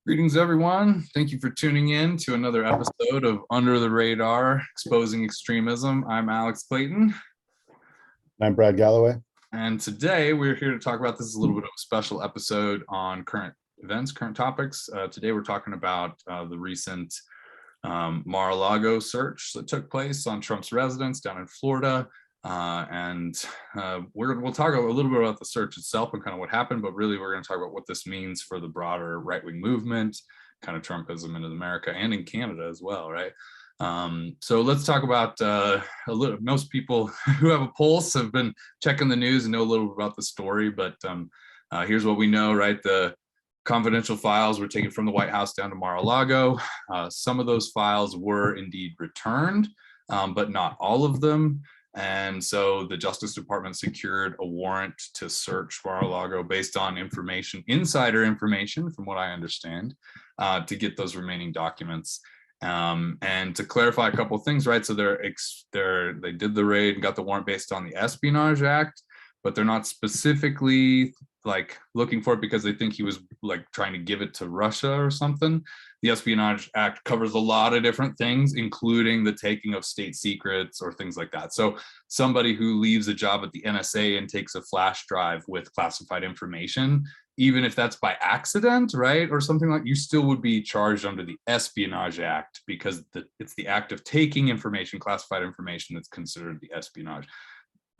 Greetings, everyone. Thank you for tuning in to another episode of Under the Radar, Exposing Extremism. I'm Alex Clayton. I'm Brad Galloway. And today we're here to talk about, this is a little bit of a special episode on current events, current topics. Today we're talking about the recent Mar-a-Lago search that took place on Trump's residence down in Florida. We'll talk a little bit about the search itself and kind of what happened, but really we're going to talk about what this means for the broader right-wing movement, kind of Trumpism in America and in Canada as well, right? So let's talk about most people who have a pulse have been checking the news and know a little bit about the story, but here's what we know, right? The confidential files were taken from the White House down to Mar-a-Lago. Some of those files were indeed returned, but not all of them. And so the Justice Department secured a warrant to search Mar-a-Lago based on information, insider information, from what I understand, to get those remaining documents. And to clarify a couple of things, right? So they did the raid and got the warrant based on the Espionage Act, but they're not specifically like looking for it because they think he was like trying to give it to Russia or something. The Espionage Act covers a lot of different things, including the taking of state secrets or things like that. So somebody who leaves a job at the NSA and takes a flash drive with classified information, even if that's by accident, right, or something like, you still would be charged under the Espionage Act because it's the act of taking information, classified information, that's considered the espionage,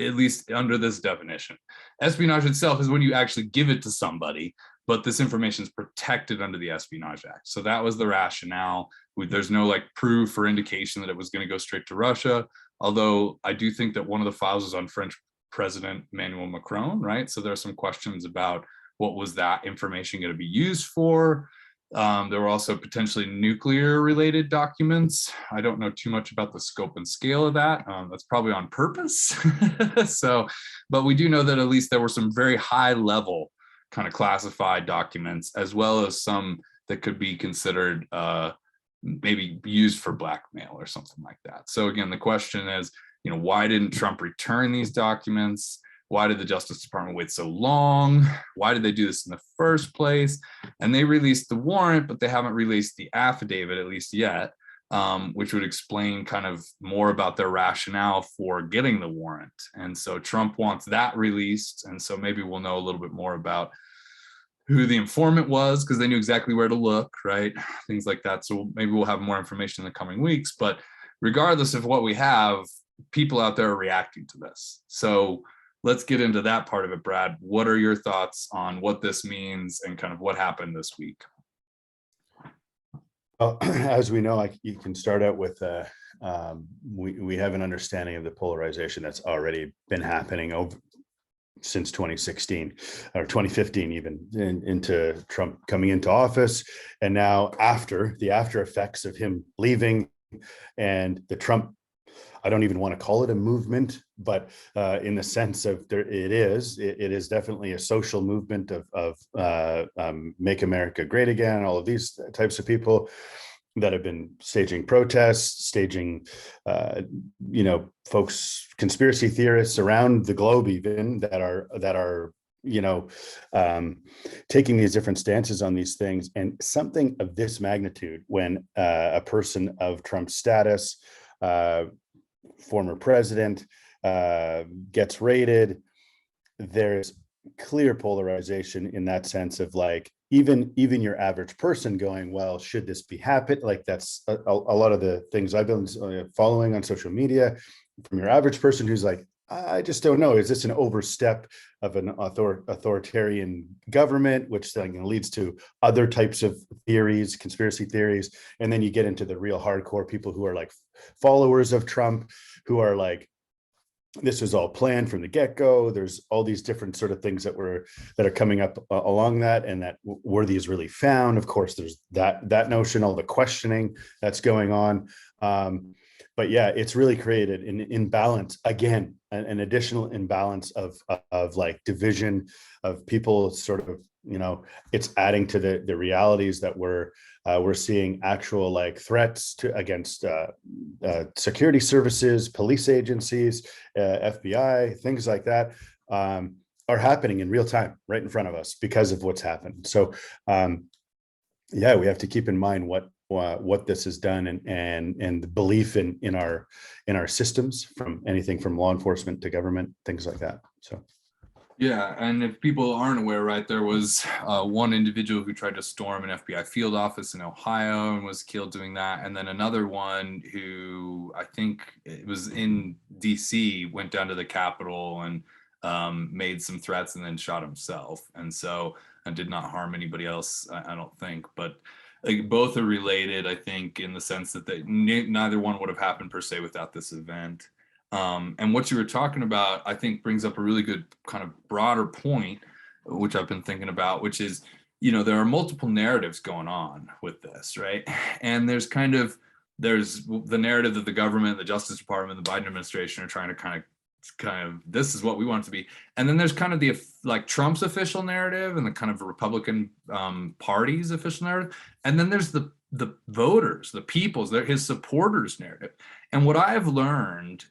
at least under this definition. Espionage itself is when you actually give it to somebody, but this information is protected under the Espionage Act. So that was the rationale. There's no like proof or indication that it was going to go straight to Russia, although I do think that one of the files is on French President Emmanuel Macron, right? So there are some questions about what was that information going to be used for. There were also potentially nuclear related documents. I don't know too much about the scope and scale of that. That's probably on purpose. But we do know that at least there were some very high level kind of classified documents, as well as some that could be considered maybe used for blackmail or something like that. So again, the question is, why didn't Trump return these documents? Why did the Justice Department wait so long? Why did they do this in the first place? And they released the warrant, but they haven't released the affidavit, at least yet, which would explain kind of more about their rationale for getting the warrant. And so Trump wants that released. And so maybe we'll know a little bit more about who the informant was, because they knew exactly where to look, right? Things like that. So maybe we'll have more information in the coming weeks. But regardless of what we have, people out there are reacting to this. So let's get into that part of it, Brad. What are your thoughts on what this means and kind of what happened this week? Well, as we know, you can start out with we have an understanding of the polarization that's already been happening since 2016 or 2015, even into Trump coming into office, and now after the after effects of him leaving and the Trump, I don't even want to call it a movement, but in the sense of it is definitely a social movement of Make America Great Again, all of these types of people that have been staging protests, staging, folks, conspiracy theorists around the globe, even that are taking these different stances on these things. And something of this magnitude, when a person of Trump's status, former president, gets raided, there's clear polarization in that sense of like, even your average person going, well, should this be happen? Like that's a lot of the things I've been following on social media from your average person who's like, I just don't know. Is this an overstep of an authoritarian government, which then leads to other types of theories, conspiracy theories? And then you get into the real hardcore people who are like followers of Trump, who are like, this was all planned from the get-go. There's all these different sort of things that are coming up along that, and that were these really found? Of course, there's that notion, all the questioning that's going on. But yeah, it's really created an imbalance again, an additional imbalance of like division of people. Sort of, it's adding to the realities that we're seeing actual like threats against security services, police agencies, FBI, things like that are happening in real time right in front of us because of what's happened. So Yeah, we have to keep in mind what this has done, and the belief in our systems, from anything from law enforcement to government, things like that. So Yeah, and if people aren't aware, right, there was one individual who tried to storm an FBI field office in Ohio and was killed doing that, and then another one who I think it was in DC went down to the Capitol and made some threats and then shot himself, and so and did not harm anybody else, I don't think, but like both are related, I think, in the sense that neither one would have happened per se without this event. And what you were talking about, I think, brings up a really good kind of broader point, which I've been thinking about, which is, there are multiple narratives going on with this, right? And there's the narrative that the government, the Justice Department, the Biden administration are trying to kind of this is what we want it to be, and then there's kind of the like Trump's official narrative and the kind of Republican party's official narrative, and then there's the voters, the people's, his supporters narrative. And what I have learned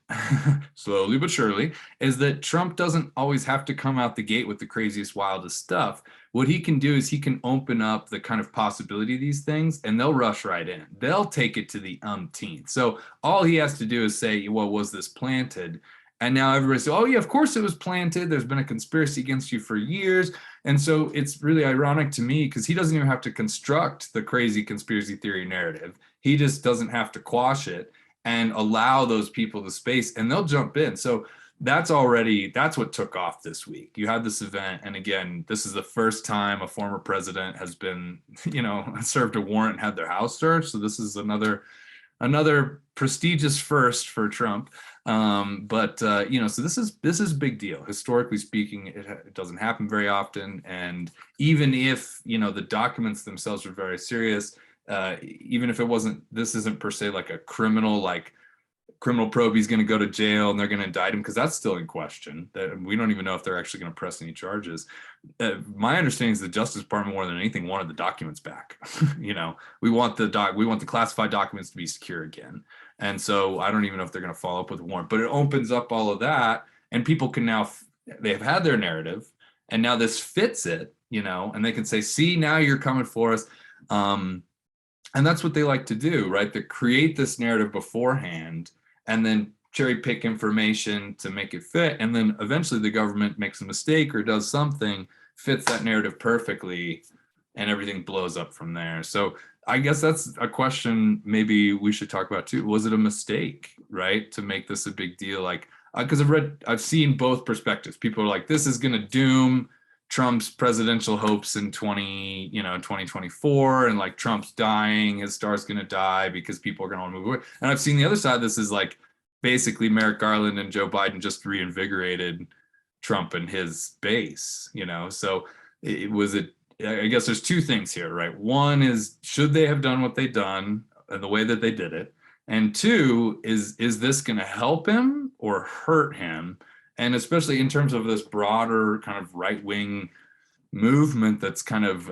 slowly but surely is that Trump doesn't always have to come out the gate with the craziest, wildest stuff. What he can do is he can open up the kind of possibility of these things, and they'll rush right in. They'll take it to the umpteenth. So all he has to do is say, well, was this planted? And now everybody says, oh, yeah, of course it was planted. There's been a conspiracy against you for years. And so it's really ironic to me because he doesn't even have to construct the crazy conspiracy theory narrative. He just doesn't have to quash it and allow those people the space, and they'll jump in. So that's what took off this week. You had this event. And again, this is the first time a former president has been, served a warrant and had their house searched. So this is another prestigious first for Trump. So this is a big deal. Historically speaking, it doesn't happen very often. And even if, the documents themselves are very serious, even if this isn't per se like a criminal probe, he's going to go to jail and they're going to indict him, because that's still in question. That we don't even know if they're actually going to press any charges. My understanding is the Justice Department, more than anything, wanted the documents back. We want the classified documents to be secure again. And so I don't even know if they're going to follow up with a warrant, but it opens up all of that, and people can now they've had their narrative, and now this fits it, and they can say, see, now you're coming for us. And that's what they like to do, right? They create this narrative beforehand and then cherry pick information to make it fit. And then eventually the government makes a mistake or does something, fits that narrative perfectly, and everything blows up from there. So I guess that's a question maybe we should talk about too. Was it a mistake, right, to make this a big deal? Like, because I've seen both perspectives. People are like, this is going to doom Trump's presidential hopes in 2024, and like Trump's dying, his star's going to die because people are going to want to move away. And I've seen the other side. This is like basically Merrick Garland and Joe Biden just reinvigorated Trump and his base, So I guess there's two things here, right? One is, should they have done what they done and the way that they did it? And two is this going to help him or hurt him? And especially in terms of this broader kind of right-wing movement that's kind of,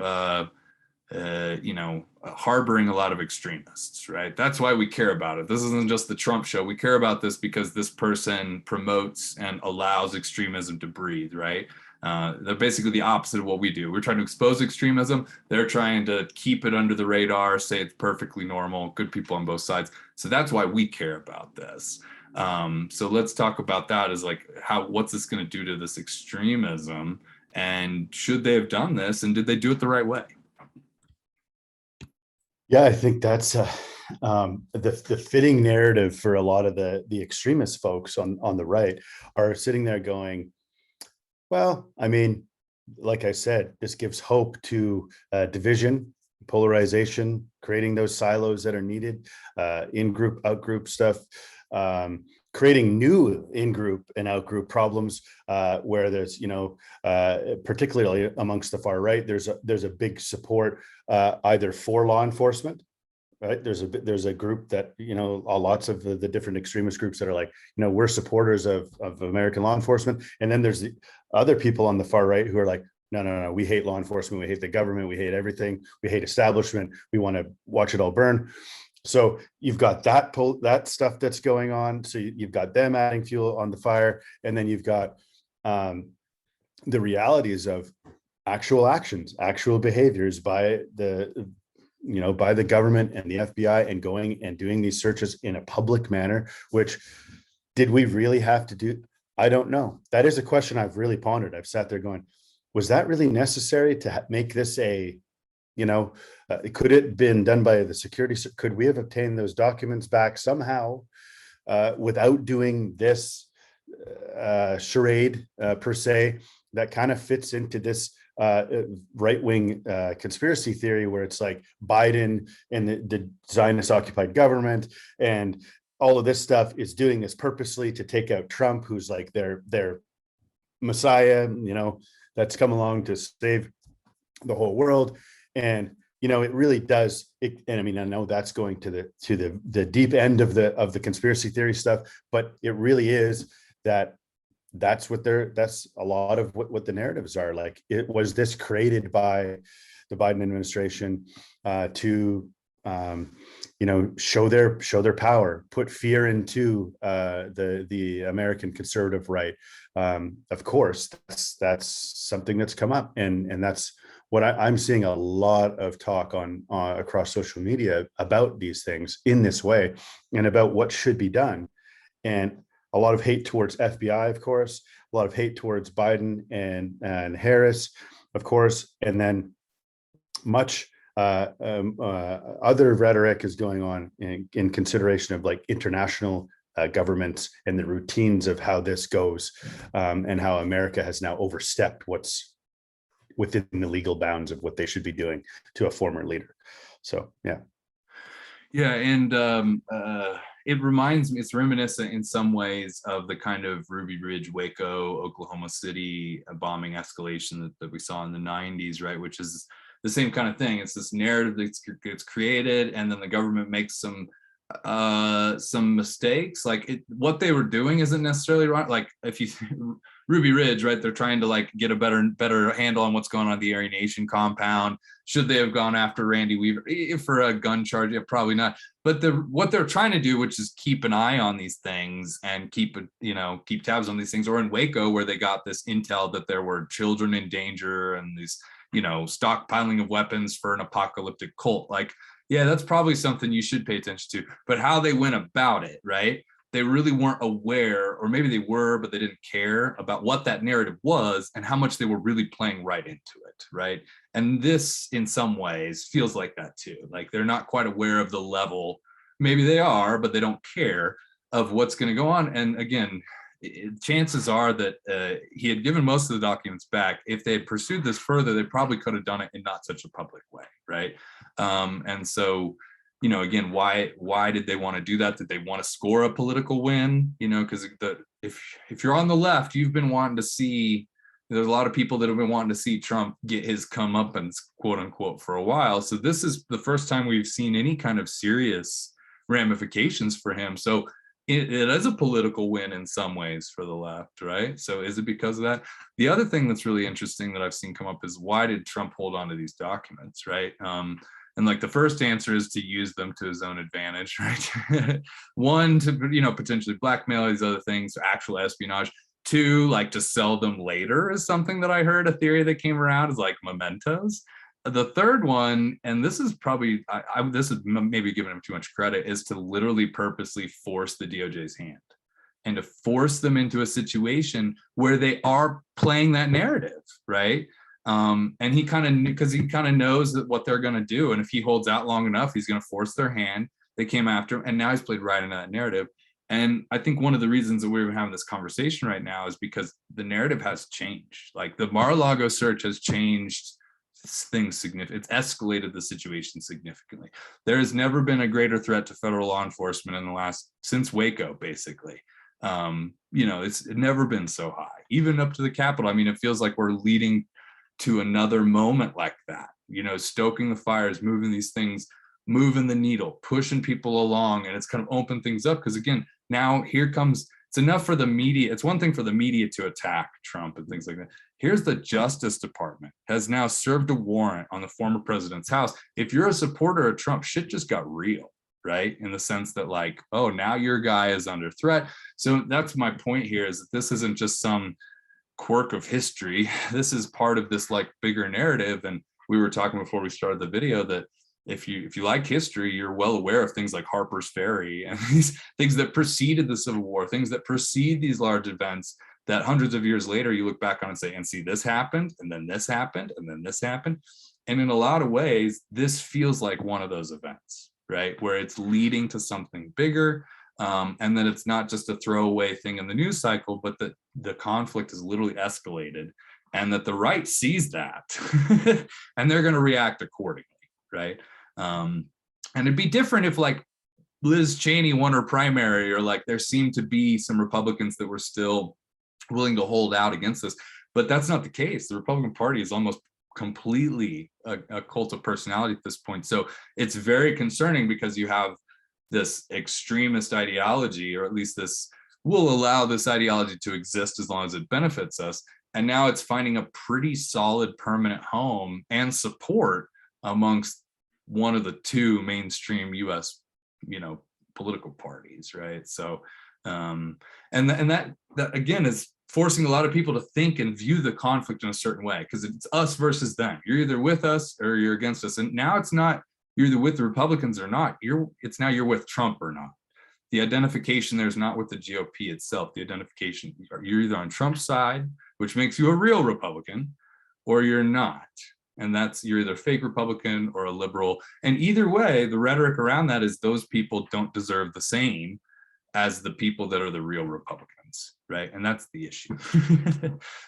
harboring a lot of extremists, right? That's why we care about it. This isn't just the Trump show. We care about this because this person promotes and allows extremism to breathe, right? They're basically the opposite of what we do. We're trying to expose extremism. They're trying to keep it under the radar, say it's perfectly normal, good people on both sides. So that's why we care about this. So let's talk about that, as like, what's this going to do to this extremism, and should they have done this, and did they do it the right way? yeah, I think that's the fitting narrative for a lot of the extremist folks on the right are sitting there going, well, I mean, like I said, this gives hope to division, polarization, creating those silos that are needed, in-group, out-group stuff, creating new in-group and out-group problems, where there's, particularly amongst the far right, there's a big support either for law enforcement. Right. There's a group that, lots of the different extremist groups that are like, we're supporters of American law enforcement. And then there's the other people on the far right who are like, no, we hate law enforcement. We hate the government. We hate everything. We hate establishment. We want to watch it all burn. So you've got that stuff that's going on. So you've got them adding fuel on the fire. And then you've got the realities of actual actions, actual behaviors by the by the government and the FBI, and going and doing these searches in a public manner, which did we really have to do? I don't know. That is a question I've really pondered. I've sat there going, was that really necessary to make this a, could it have been done by the security? Could we have obtained those documents back somehow without doing this charade per se, that kind of fits into this right-wing conspiracy theory where it's like Biden and the Zionist occupied government and all of this stuff is doing this purposely to take out Trump, who's like their messiah, that's come along to save the whole world. And it really does. And I mean, I know that's going to the deep end of the conspiracy theory stuff, but it really is that's a lot of what the narratives are. Like, it was this created by the Biden administration to show their power, put fear into the American conservative right. Of course, that's something that's come up, and that's what I'm seeing a lot of talk on across social media about these things in this way, and about what should be done. And a lot of hate towards FBI, of course, a lot of hate towards Biden and Harris, of course, and then much other rhetoric is going on in consideration of like international governments and the routines of how this goes, and how America has now overstepped what's within the legal bounds of what they should be doing to a former leader. So, yeah. Yeah, and it reminds me, it's reminiscent in some ways of the kind of Ruby Ridge, Waco, Oklahoma City bombing escalation that we saw in the 90s, right? Which is the same kind of thing. It's this narrative that gets created, and then the government makes some mistakes. Like, what they were doing isn't necessarily wrong. Like, if you Ruby Ridge, right? They're trying to like get a better handle on what's going on at the Aryan Nation compound. Should they have gone after Randy Weaver for a gun charge? Yeah, probably not. But what they're trying to do, which is keep an eye on these things and keep tabs on these things. Or in Waco, where they got this intel that there were children in danger and these, stockpiling of weapons for an apocalyptic cult. Like, yeah, that's probably something you should pay attention to. But how they went about it, right? They really weren't aware, or maybe they were, but they didn't care about what that narrative was and how much they were really playing right into it, right? And this, in some ways, feels like that too. Like, they're not quite aware of the level. Maybe they are, but they don't care of what's going to go on. And again, chances are that he had given most of the documents back. If they had pursued this further, they probably could have done it in not such a public way, right? And so, again, why did they want to do that? Did they want to score a political win? Because if you're on the left, you've been wanting to see. There's a lot of people that have been wanting to see Trump get his comeuppance, quote unquote, for a while. So this is the first time we've seen any kind of serious ramifications for him. So it is a political win in some ways for the left, right? So is it because of that? The other thing that's really interesting that I've seen come up is, why did Trump hold on to these documents, right? And like, the first answer is to use them to his own advantage, right? One, to potentially blackmail, these other things, actual espionage. Two, like, to sell them later is something that I heard, a theory that came around, is like mementos. The third one, and this is probably, this is maybe giving him too much credit, is to literally purposely force the DOJ's hand and to force them into a situation where they are playing that narrative, right? And he kind of knows that what they're going to do. And if he holds out long enough, he's going to force their hand. They came after him, and now he's played right into that narrative. And I think one of the reasons that we're having this conversation right now is because the narrative has changed. Like, the Mar-a-Lago search has changed things significantly. It's escalated the situation significantly. There has never been a greater threat to federal law enforcement since Waco, basically. It's never been so high, even up to the Capitol. I mean, it feels like we're leading to another moment like that, stoking the fires, moving these things, moving the needle, pushing people along. And it's kind of opened things up, because again, now here comes, it's enough for the media. It's one thing for the media to attack Trump and things like that. Here's the Justice Department has now served a warrant on the former president's house. If you're a supporter of Trump, shit just got real, right? In the sense that, like, oh, now your guy is under threat. So that's my point here, is that this isn't just some quirk of history. This is part of this like bigger narrative. And we were talking before we started the video that if you like history, you're well aware of things like Harper's Ferry and these things that preceded the Civil War, things that precede these large events that hundreds of years later you look back on and say, and see, this happened, and then this happened, and then this happened. And in a lot of ways, this feels like one of those events, right? Where it's leading to something bigger. And then it's not just a throwaway thing in the news cycle, but that the conflict is literally escalated, and that the right sees that and they're going to react accordingly, right? And it'd be different if like Liz Cheney won her primary, or like there seemed to be some Republicans that were still willing to hold out against this, but that's not the case. The Republican Party is almost completely a cult of personality at this point. So it's very concerning, because you have this extremist ideology, or at least this will allow this ideology to exist as long as it benefits us. And now it's finding a pretty solid permanent home and support amongst one of the two mainstream US, political parties, right? So, and that again is forcing a lot of people to think and view the conflict in a certain way, because it's us versus them. You're either with us or you're against us. And now it's not you're either with the Republicans or not. It's now you're with Trump or not. The identification there's not with the GOP itself. The identification, you're either on Trump's side, which makes you a real Republican, or you're not. And that's, you're either fake Republican or a liberal. And either way, the rhetoric around that is those people don't deserve the same as the people that are the real Republicans, right? And that's the issue.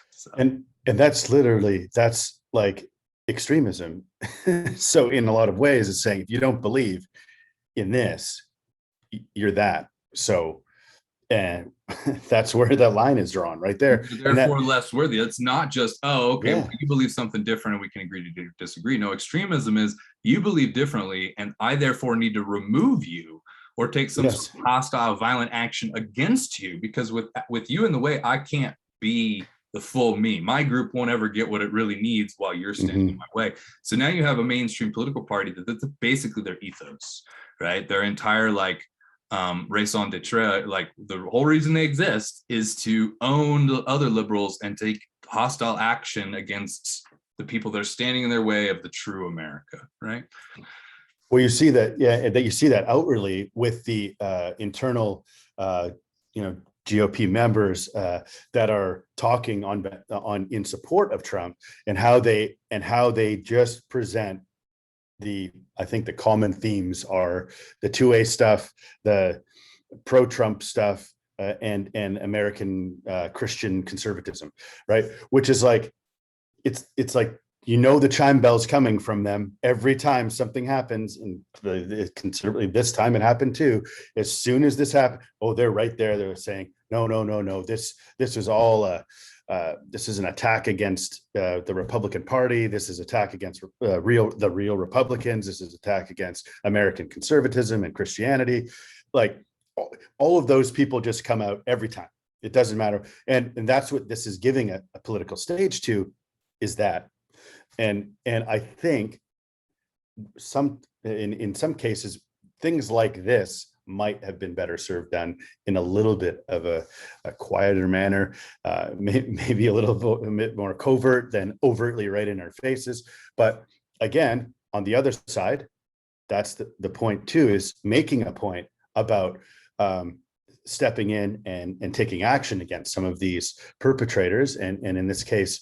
So. And that's like extremism. So in a lot of ways, it's saying if you don't believe in this, you're that. So, and that's where that line is drawn right there. Therefore, less worthy. It's not just, oh, okay, Yeah. well, you believe something different and we can agree to disagree. No, extremism is you believe differently, and I therefore need to remove you or take some Yes. sort of hostile, violent action against you, because with you in the way, I can't be the full me. My group won't ever get what it really needs while you're standing in my way. So now you have a mainstream political party that's basically their ethos, right? Their entire like raison d'etre, like the whole reason they exist is to own the other liberals and take hostile action against the people that are standing in their way of the true America, right? Well, you see that, that you see that outwardly with the internal, GOP members that are talking on in support of Trump, and how they just present I think the common themes are the 2A stuff, the pro-Trump stuff, and American Christian conservatism, right? Which is like, it's like, the chime bells coming from them every time something happens. And this time it happened too. As soon as this happened, oh, they're right there. They're saying, no, this is all this is an attack against the Republican Party. This is attack against the real Republicans. This is attack against American conservatism and Christianity. Like all of those people just come out every time. It doesn't matter. And that's what this is giving a political stage to, is that. And I think in some cases, things like this might have been better served done in a little bit of a quieter manner, maybe a little bit more covert than overtly right in our faces. But again, on the other side, that's the point too, is making a point about stepping in and taking action against some of these perpetrators. And in this case,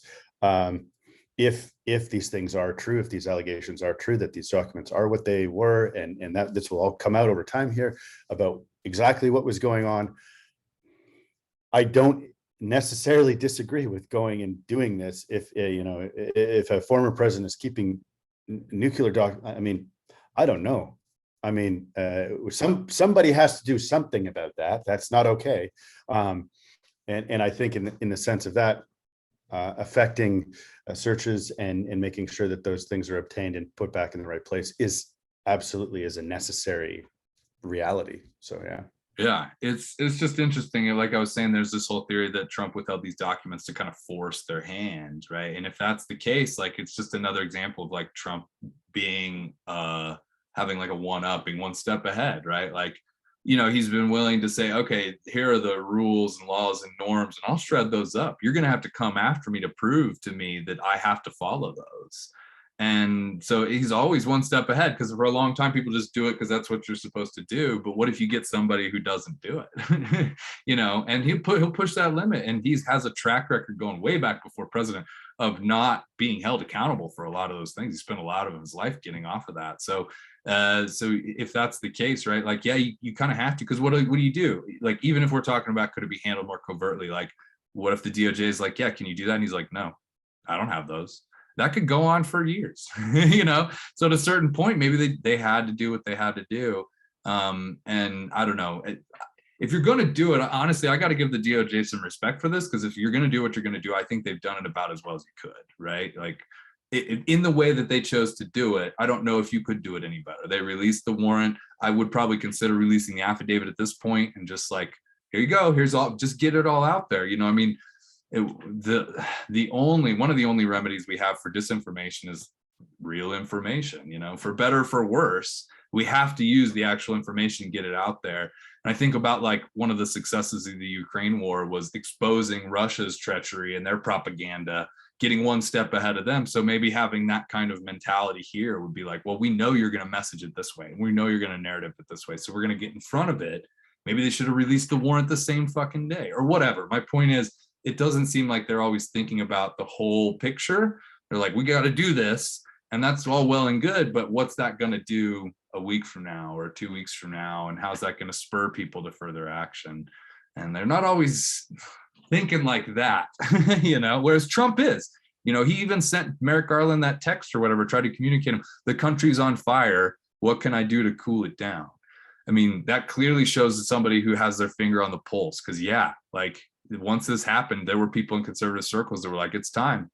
if these things are true, if these allegations are true, that these documents are what they were, and that this will all come out over time here about exactly what was going on, I don't necessarily disagree with going and doing this. If a former president is keeping nuclear I mean, I don't know. I mean, somebody has to do something about that. That's not okay. And I think in the sense of that, affecting searches and making sure that those things are obtained and put back in the right place is absolutely a necessary reality. So yeah, it's just interesting. Like I was saying, there's this whole theory that Trump withheld these documents to kind of force their hand, right? And if that's the case, like it's just another example of like Trump being having like a one-upping, one step ahead, right? Like, he's been willing to say, okay, here are the rules and laws and norms, and I'll shred those up. You're going to have to come after me to prove to me that I have to follow those. And so he's always one step ahead, because for a long time people just do it because that's what you're supposed to do. But what if you get somebody who doesn't do it? And he'll push that limit. And he has a track record going way back before president of not being held accountable for a lot of those things. He spent a lot of his life getting off of that. So if that's the case, right, like, yeah, you kind of have to, because what do you do? Like, even if we're talking about could it be handled more covertly, like, what if the DOJ is like, yeah, can you do that? And he's like, no, I don't have those. That could go on for years. So at a certain point, maybe they had to do what they had to do. And I don't know, if you're going to do it, honestly, I got to give the DOJ some respect for this, because if you're going to do what you're going to do, I think they've done it about as well as you could, right? Like, in the way that they chose to do it, I don't know if you could do it any better. They released the warrant. I would probably consider releasing the affidavit at this point and just like, here you go, here's all, just get it all out there. I mean, one of the only remedies we have for disinformation is real information. For better or for worse, we have to use the actual information and get it out there. And I think about, like, one of the successes of the Ukraine war was exposing Russia's treachery and their propaganda, getting one step ahead of them. So maybe having that kind of mentality here would be like, well, we know you're going to message it this way, and we know you're going to narrative it this way, so we're going to get in front of it. Maybe they should have released the warrant the same fucking day or whatever. My point is, it doesn't seem like they're always thinking about the whole picture. They're like, we got to do this. And that's all well and good, but what's that going to do a week from now or 2 weeks from now? And how's that going to spur people to further action? And they're not always thinking like that, whereas Trump is. He even sent Merrick Garland that text or whatever, tried to communicate him, the country's on fire. What can I do to cool it down? I mean, that clearly shows somebody who has their finger on the pulse, because, yeah, like, once this happened, there were people in conservative circles that were like, it's time.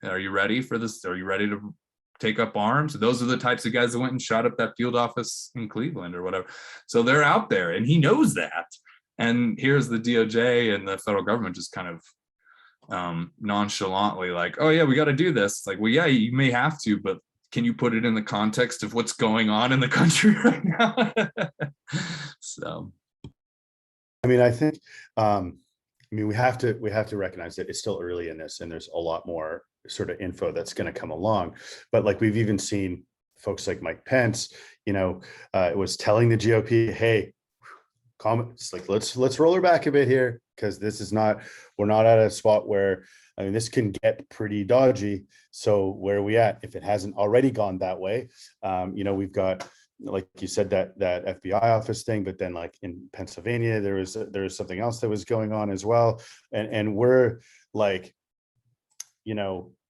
Are you ready for this? Are you ready to take up arms? Those are the types of guys that went and shot up that field office in Cleveland or whatever. So they're out there, and he knows that. And here's the DOJ and the federal government just kind of nonchalantly like, oh yeah, we got to do this. It's like, well, yeah, you may have to, but can you put it in the context of what's going on in the country right now? So, I mean, I think, we have to recognize that it's still early in this, and there's a lot more sort of info that's going to come along. But like, we've even seen folks like Mike Pence, was telling the GOP, hey, it's like, let's roll her back a bit here, because we're not at a spot where, this can get pretty dodgy. So where are we at if it hasn't already gone that way? We've got, like you said, that FBI office thing, but then, like, in Pennsylvania, there was something else that was going on as well. And we're like,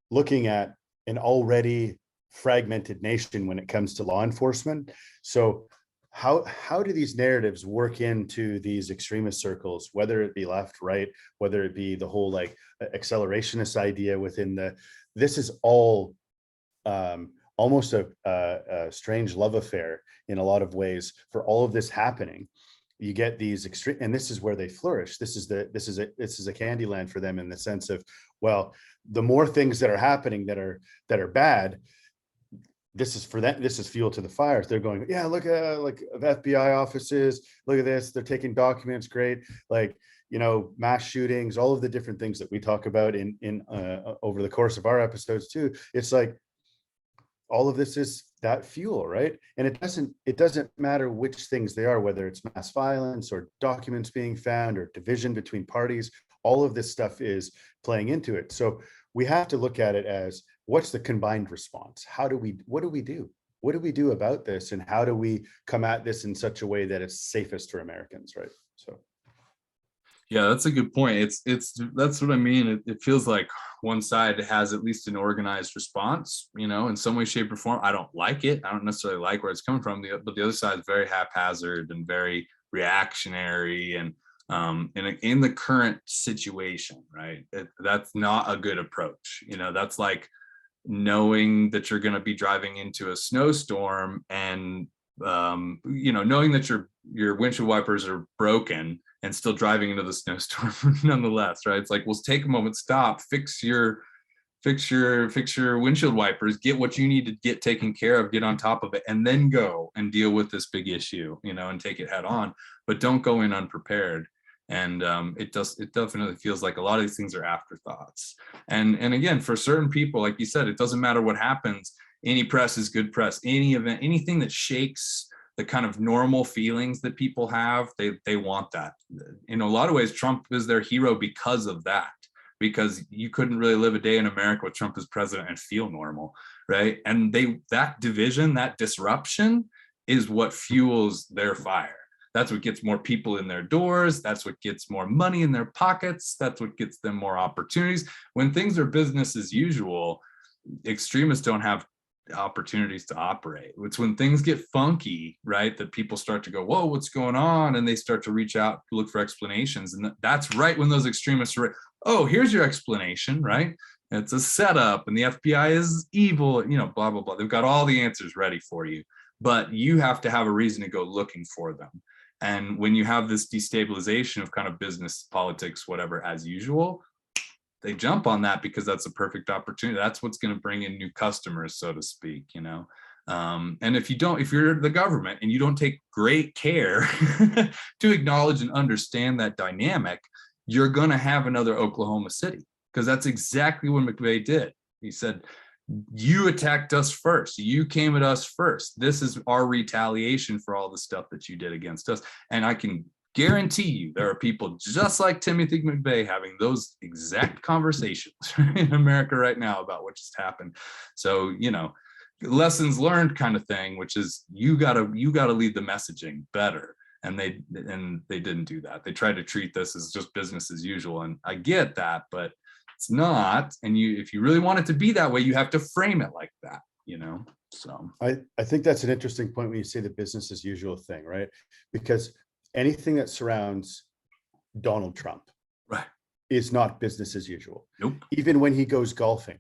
looking at an already fragmented nation when it comes to law enforcement. So how do these narratives work into these extremist circles, whether it be left, right, whether it be the whole, like, accelerationist idea within this is all almost a strange love affair in a lot of ways for all of this happening. You get these extreme, and this is where they flourish. This is a candy land for them, in the sense of, well, the more things that are happening that are bad, this is for them. This is fuel to the fires. They're going, yeah, look at, like, FBI offices. Look at this. They're taking documents. Great. Like, mass shootings, all of the different things that we talk about in over the course of our episodes too. It's like, all of this is that fuel, right? And it doesn't matter which things they are, whether it's mass violence or documents being found or division between parties. All of this stuff is playing into it. So we have to look at it as, what's the combined response? What do we do? What do we do about this? And how do we come at this in such a way that it's safest for Americans, right? So. Yeah, that's a good point. That's what I mean. It feels like one side has at least an organized response, in some way, shape, or form. I don't like it. I don't necessarily like where it's coming from, but the other side is very haphazard and very reactionary, and in the current situation, right? That's not a good approach. That's like knowing that you're going to be driving into a snowstorm and knowing that your windshield wipers are broken and still driving into the snowstorm nonetheless, right? It's like, well, take a moment, stop, fix your windshield wipers, get what you need to get taken care of, get on top of it, and then go and deal with this big issue, and take it head on. But don't go in unprepared. And it definitely feels like a lot of these things are afterthoughts. And again, for certain people, like you said, it doesn't matter what happens. any press is good press. Any event, anything that shakes the kind of normal feelings that people have, they want that. In a lot of ways, Trump is their hero because of that, because you couldn't really live a day in America with Trump as president and feel normal, right? And that division, that disruption is what fuels their fire. That's what gets more people in their doors. That's what gets more money in their pockets. That's what gets them more opportunities. When things are business as usual, extremists don't have opportunities to operate. It's when things get funky, right, that people start to go, whoa, what's going on? And they start to reach out, look for explanations. And that's right when those extremists are, oh, here's your explanation, right? It's a setup and the FBI is evil, you know, blah, blah, blah. They've got all the answers ready for you, but you have to have a reason to go looking for them. And when you have this destabilization of kind of business, politics, whatever, as usual, they jump on that because that's a perfect opportunity. That's what's going to bring in new customers, so to speak, you know. And if you're the government and you don't take great care to acknowledge and understand that dynamic, you're going to have another Oklahoma City, because that's exactly what McVeigh did. He said, you attacked us first. You came at us first. This is our retaliation for all the stuff that you did against us. And I can guarantee you there are people just like Timothy McVeigh having those exact conversations in America right now about what just happened. So, you know, lessons learned kind of thing, which is you gotta lead the messaging better. And they didn't do that. They tried to treat this as just business as usual. And I get that, but it's not. And if you really want it to be that way, you have to frame it like that, you know. So I think that's an interesting point when you say the business as usual thing, right? Because anything that surrounds Donald Trump, right, is not business as usual. Nope. Even when he goes golfing,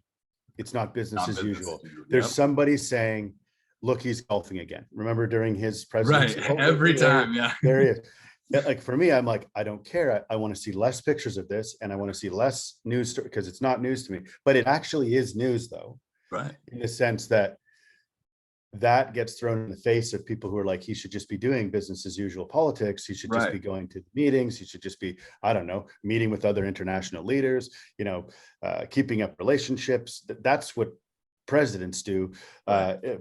it's not business as usual. There's somebody saying, look, he's golfing again. Remember during his presidency? Right, every time, yeah. There he is. Like for me, I'm like, I don't care. I want to see less pictures of this, and I want to see less news, because it's not news to me. But it actually is news, though, right? In the sense that gets thrown in the face of people who are like, he should just be doing business as usual politics. He should just be going to meetings. He should just be, I don't know, meeting with other international leaders, you know, keeping up relationships. That's what presidents do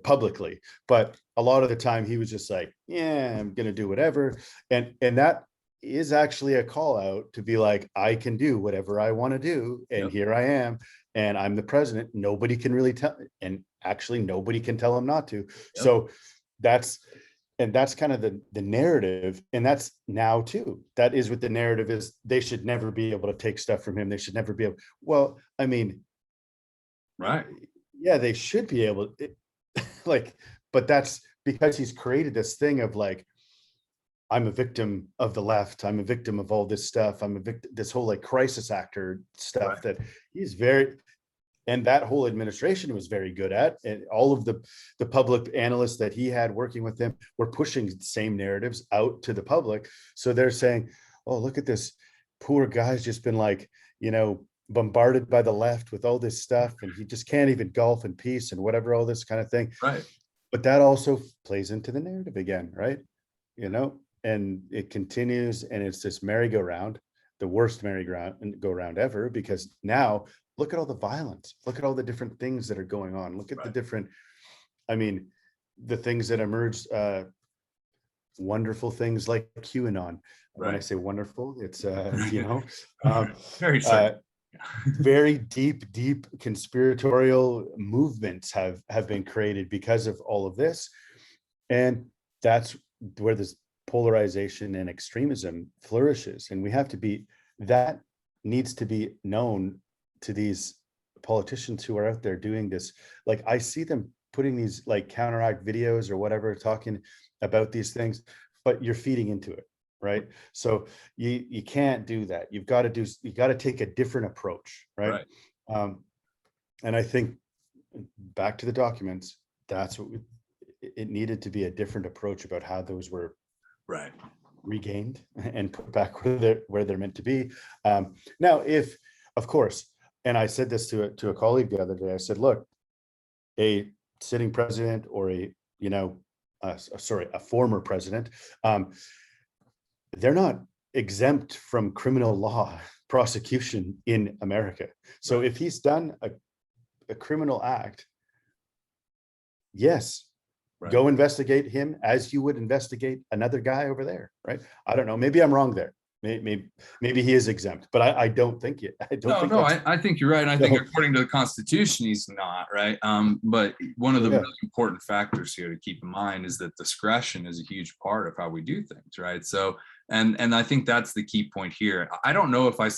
publicly. But a lot of the time he was just like, yeah, I'm going to do whatever. And that is actually a call out to be like, I can do whatever I want to do. And here I am. And I'm the president. Nobody can really tell. And actually, nobody can tell him not to. So that's kind of the narrative. And that's now too. That is what the narrative is. They should never be able to take stuff from him. They should never be able. Well, I mean, right. Yeah, they should be able to, like, but that's because he's created this thing of like, I'm a victim of the left. I'm a victim of all this stuff. I'm a victim, this whole like crisis actor stuff that he's and that whole administration was very good at. And all of the public analysts that he had working with him were pushing the same narratives out to the public. So they're saying, oh, look at this poor guy's just been like, you know, bombarded by the left with all this stuff, and he just can't even golf in peace and whatever, all this kind of thing. Right. But that also plays into the narrative again, right? You know, and it continues, and it's this merry-go-round, the worst merry-go-round ever, because now look at all the violence, look at all the different things that are going on, look at the different, I mean, the things that emerged, wonderful things like QAnon. When I say wonderful, it's you know, very deep conspiratorial movements have been created because of all of this. And that's where this polarization and extremism flourishes. And we have to be, that needs to be known to these politicians who are out there doing this. Like I see them putting these like counteract videos or whatever, talking about these things, but you're feeding into it. Right. So you can't do that. You got to take a different approach. Right. And I think back to the documents, that's what it needed to be, a different approach about how those were regained and put back where they're meant to be. Now, if, of course, and I said this to a colleague the other day, I said, look, a sitting president or a former president, they're not exempt from criminal law prosecution in America. So if he's done a criminal act, yes, Right. go investigate him as you would investigate another guy over there, right? I don't know. Maybe I'm wrong there. Maybe he is exempt, but I don't think it. I don't No, think no, that's I think you're right. And I think no. according to the Constitution, he's not, right? But one of the Yeah. really important factors here to keep in mind is that discretion is a huge part of how we do things, right? So, and I think that's the key point here. I don't know if I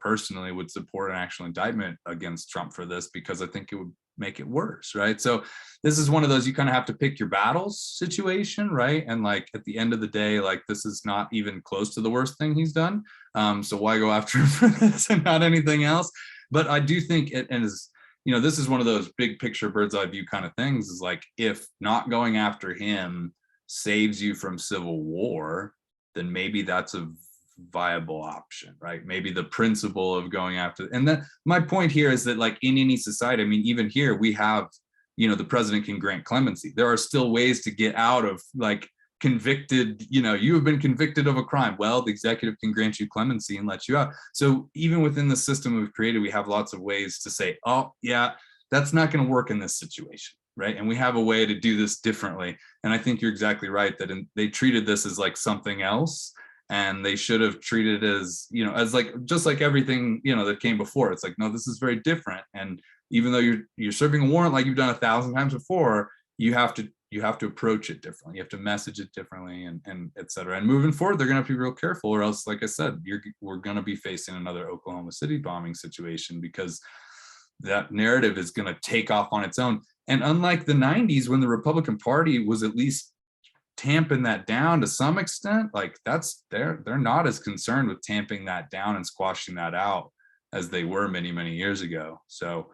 personally would support an actual indictment against Trump for this, because I think it would make it worse, right? So this is one of those, you kind of have to pick your battles situation, right? And like at the end of the day, like this is not even close to the worst thing he's done. So why go after him for this and not anything else? But I do think it, and is, this is one of those big picture bird's eye view kind of things, is like, if not going after him saves you from civil war, then maybe that's a viable option, right? Maybe the principle of going after, and then my point here is that like in any society, I mean, even here we have, the president can grant clemency. There are still ways to get out of like convicted, you have been convicted of a crime. Well, the executive can grant you clemency and let you out. So even within the system we've created, we have lots of ways to say, oh yeah, that's not going to work in this situation, right? And we have a way to do this differently. And I think you're exactly right that they treated this as like something else, and they should have treated it as, as like, just like everything, that came before. It's like, no, this is very different. And even though you're serving a warrant like you've done 1,000 times before, you have to approach it differently. You have to message it differently, and et cetera. And moving forward, they're going to have to be real careful, or else, like I said, we're going to be facing another Oklahoma City bombing situation, because that narrative is going to take off on its own. And unlike the 90s, when the Republican Party was at least tamping that down to some extent, like they're not as concerned with tamping that down and squashing that out as they were many, many years ago. So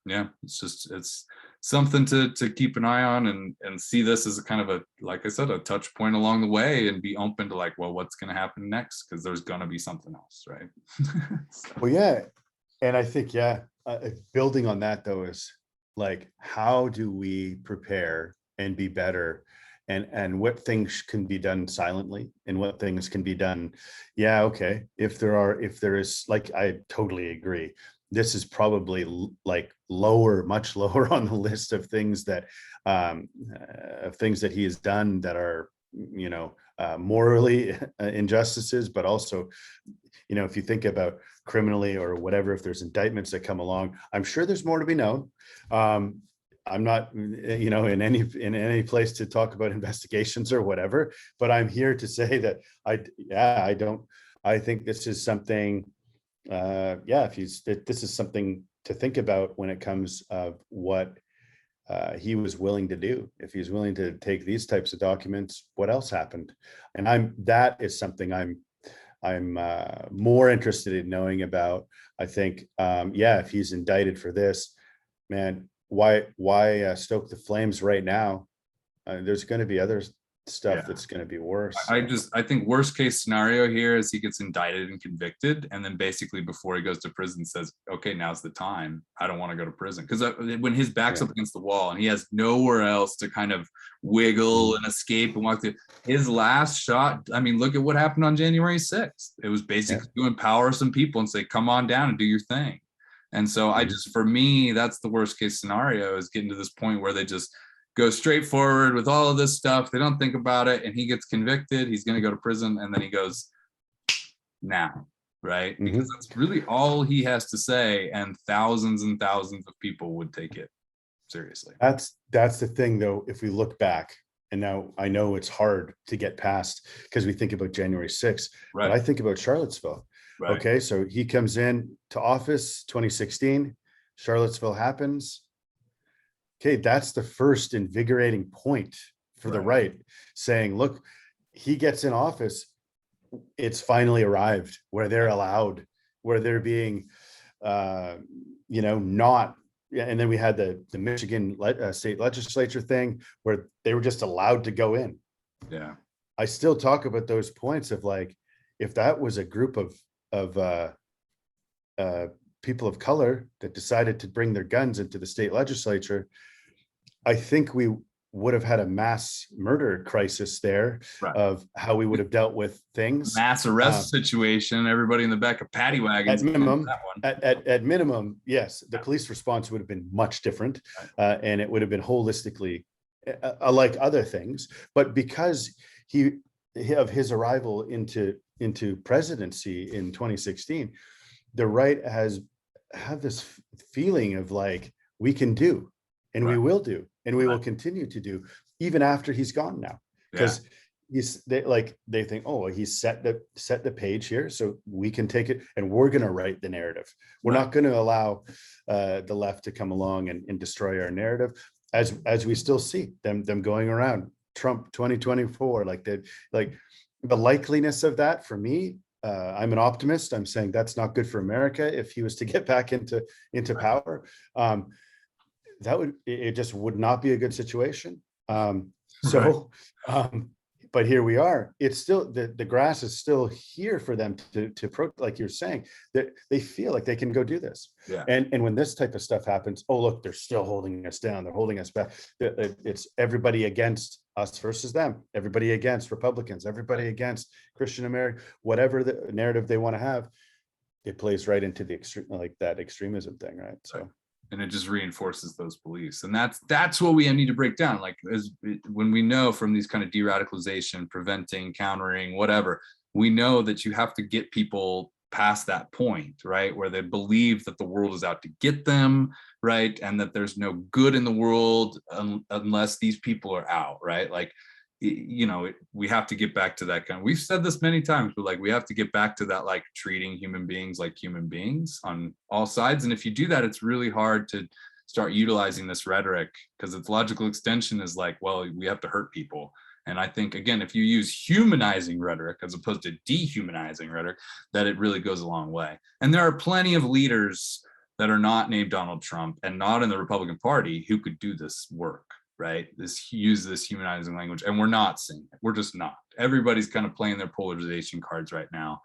yeah, it's something to keep an eye on, and see this as a kind of a, like I said, a touch point along the way, and be open to like, well, what's going to happen next? Because there's going to be something else, right? So. Well, yeah. And I think, building on that though, is like, how do we prepare and be better, and what things can be done silently and what things can be done. Yeah. Okay. If there is, like, I totally agree. This is probably like much lower on the list of things that he has done that are, morally injustices, but also, if you think about criminally or whatever, if there's indictments that come along, I'm sure there's more to be known. I'm not, in any place to talk about investigations or whatever, but I'm here to say that I think this is something, this is something to think about when it comes of what he was willing to do. If he's willing to take these types of documents, what else happened? And that is something I'm more interested in knowing about. I think, if he's indicted for this, man, why stoke the flames right now? There's going to be other stuff that's going to be worse. I think worst case scenario here is he gets indicted and convicted, and then basically before he goes to prison says, okay, now's the time. I don't want to go to prison. Because when his back's up against the wall and he has nowhere else to kind of wiggle and escape and walk through, his last shot, I mean, look at what happened on January 6th. It was basically to empower some people and say, come on down and do your thing. And so for me, that's the worst case scenario, is getting to this point where they just go straight forward with all of this stuff. They don't think about it, and he gets convicted. He's going to go to prison, and then he goes, now, right? Because that's really all he has to say, and thousands of people would take it seriously. That's the thing, though. If we look back, and now I know it's hard to get past because we think about January 6th, right, but I think about Charlottesville. Right. Okay, so he comes in to office 2016, Charlottesville happens. Okay, that's the first invigorating point for the right, saying, look, he gets in office, it's finally arrived where they're allowed, where they're being, not, and then we had the Michigan state legislature thing where they were just allowed to go in. Yeah. I still talk about those points of like, if that was a group of people of color that decided to bring their guns into the state legislature, I think we would have had a mass murder crisis there Right. of how we would have dealt with things. Mass arrest situation, everybody in the back of paddy wagons. At minimum, that one. at minimum, yes, the police response would have been much different, and it would have been holistically like other things. But because of his arrival into presidency in 2016, the right have this feeling of like, we can do, and we will do, and we will continue to do, even after he's gone now, because they think, oh, he's set the page here, so we can take it and we're going to write the narrative. We're not going to allow the left to come along and destroy our narrative, as we still see them going around Trump 2024, like the likeliness of that. For me, I'm an optimist. I'm saying that's not good for America if he was to get back into power. It just would not be a good situation. But here we are. It's still the grass is still here for them to like you're saying, that they feel like they can go do this. And when this type of stuff happens, oh look, they're still holding us down. They're holding us back. It's everybody against us versus them. Everybody against Republicans. Everybody against Christian America. Whatever the narrative they want to have, it plays right into the extreme, like that extremism thing, right? So. And it just reinforces those beliefs, and that's what we need to break down. Like, when we know from these kind of de-radicalization, preventing, countering, whatever, we know that you have to get people past that point, right, where they believe that the world is out to get them, right, and that there's no good in the world unless these people are out, right? Like, we have to get back to that kind of, we've said this many times, but like, we have to get back to that, like, treating human beings like human beings on all sides. And if you do that, it's really hard to start utilizing this rhetoric, because its logical extension is like, well, we have to hurt people. And I think, again, if you use humanizing rhetoric as opposed to dehumanizing rhetoric, that it really goes a long way. And there are plenty of leaders that are not named Donald Trump and not in the Republican Party who could do this work. Right, use this humanizing language, and we're not seeing it. We're just not. Everybody's kind of playing their polarization cards right now,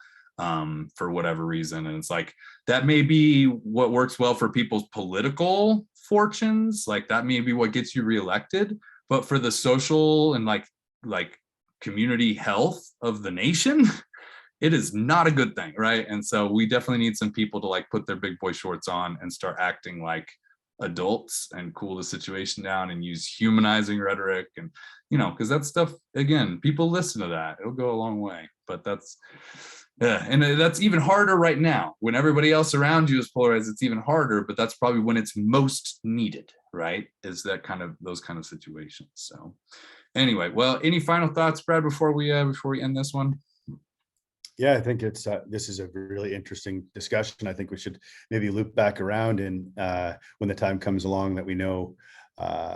for whatever reason, and it's like, that may be what works well for people's political fortunes. Like, that may be what gets you reelected, but for the social and like community health of the nation, it is not a good thing, right? And so we definitely need some people to like put their big boy shorts on and start acting like adults and cool the situation down and use humanizing rhetoric. And because that stuff, again, people listen to that, it'll go a long way. But that's even harder right now when everybody else around you is polarized. It's even harder, but that's probably when it's most needed, right? Is that kind of those kind of situations. So anyway, well, any final thoughts, Brad, before we end this one? Yeah, I think this is a really interesting discussion. I think we should maybe loop back around and when the time comes along that we know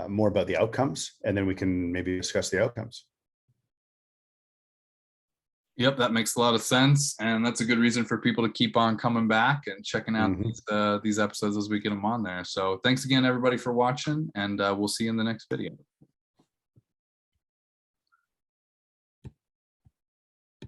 more about the outcomes, and then we can maybe discuss the outcomes. Yep, that makes a lot of sense, and that's a good reason for people to keep on coming back and checking out these episodes as we get them on there. So thanks again, everybody, for watching, and we'll see you in the next video.